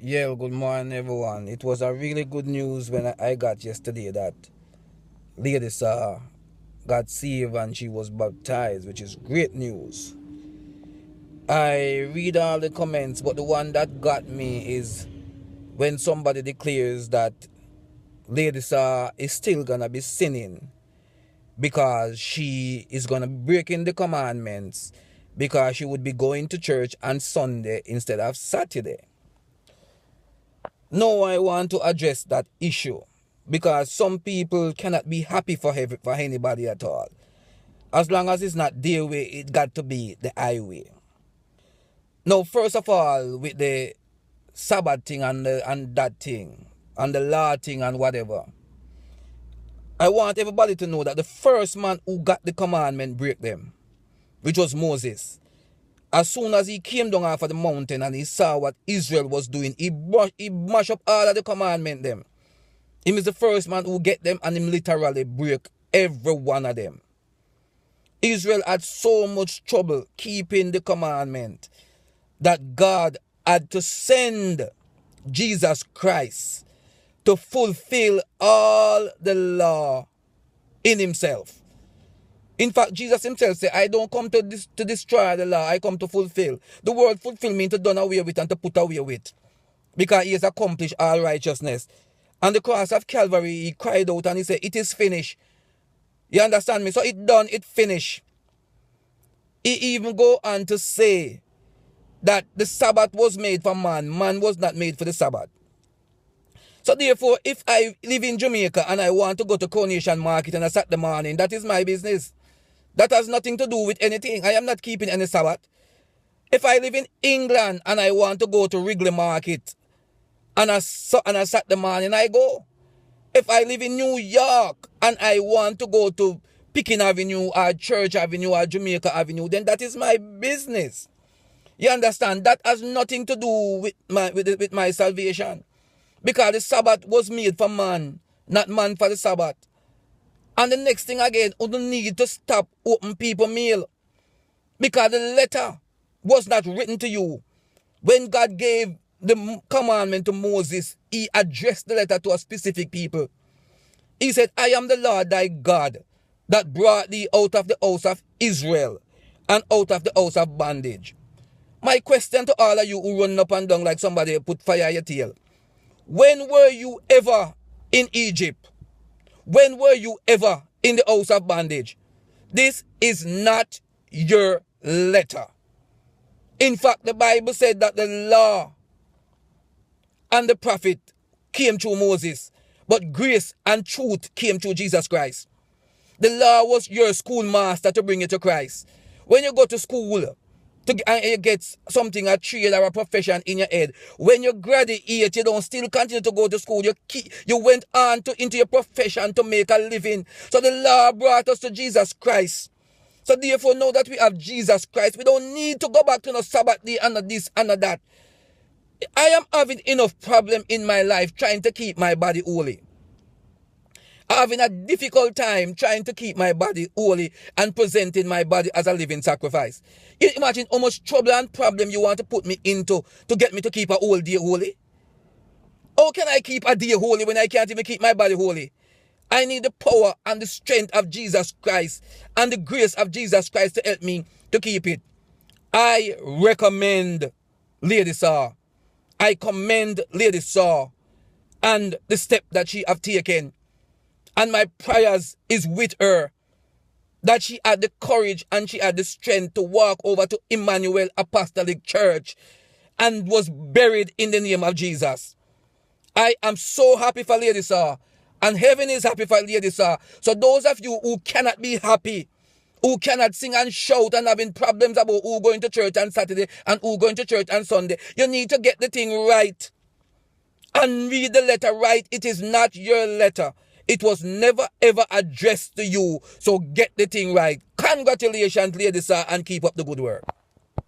Yeah, good morning, everyone. It was a really good news when I got yesterday that Lady got saved and she was baptized, which is great news. I read all the comments, but the one that got me is when somebody declares that Lady is still gonna be sinning because she is gonna be breaking the commandments because she would be going to church on Sunday instead of Saturday. Now I want to address that issue because some people cannot be happy for anybody at all. As long as it's not their way, it got to be the highway. Now, first of all, with the Sabbath thing and that thing, and the law thing and whatever, I want everybody to know that the first man who got the commandment break them, which was Moses. As soon as he came down off of the mountain and he saw what Israel was doing, he mashed up all of the commandment them. He is the first man who get them and him literally break every one of them. Israel had so much trouble keeping the commandment that God had to send Jesus Christ to fulfill all the law in himself. In fact, Jesus himself said, I don't come to destroy the law, I come to fulfill. The word fulfill means to done away with and to put away with. Because he has accomplished all righteousness. On the cross of Calvary, he cried out and he said, it is finished. You understand me? So it done, it finished. He even go on to say that the Sabbath was made for man. Man was not made for the Sabbath. So therefore, if I live in Jamaica and I want to go to Coronation Market on a Saturday morning, that is my business. That has nothing to do with anything. I am not keeping any Sabbath. If I live in England and I want to go to Wrigley Market on a Saturday morning, I go. If I live in New York and I want to go to Picking Avenue or Church Avenue or Jamaica Avenue, then that is my business. You understand? That has nothing to do with my salvation. Because the Sabbath was made for man, not man for the Sabbath. And the next thing again, we don't need to stop open people mail. Because the letter was not written to you. When God gave the commandment to Moses, he addressed the letter to a specific people. He said, I am the Lord thy God that brought thee out of the house of Israel and out of the house of bondage. My question to all of you who run up and down like somebody put fire in your tail. When were you ever in Egypt? When were you ever in the house of bondage? This is not your letter. In fact, the Bible said that the law and the prophet came through Moses, but grace and truth came through Jesus Christ. The law was your schoolmaster to bring you to Christ. When you go to school, and you get something, a trade or a profession in your head. When you graduate, you don't still continue to go to school. You went on into your profession to make a living. So the law brought us to Jesus Christ. So therefore, now that we have Jesus Christ, we don't need to go back to no Sabbath day and this and that. I am having enough problem in my life trying to keep my body holy. Having a difficult time trying to keep my body holy and presenting my body as a living sacrifice. You imagine how much trouble and problem you want to put me into to get me to keep a whole day holy? How can I keep a day holy when I can't even keep my body holy? I need the power and the strength of Jesus Christ and the grace of Jesus Christ to help me to keep it. I recommend Lady Saw. I commend Lady Saw and the step that she have taken. And my prayers is with her, that she had the courage and she had the strength to walk over to Emmanuel Apostolic Church and was buried in the name of Jesus. I am so happy for Lady Saw, and heaven is happy for Lady Saw. So those of you who cannot be happy, who cannot sing and shout and having problems about who going to church on Saturday and who going to church on Sunday, you need to get the thing right and read the letter right. It is not your letter. It was never ever addressed to you. So get the thing right. Congratulations, Lady Sir, and keep up the good work.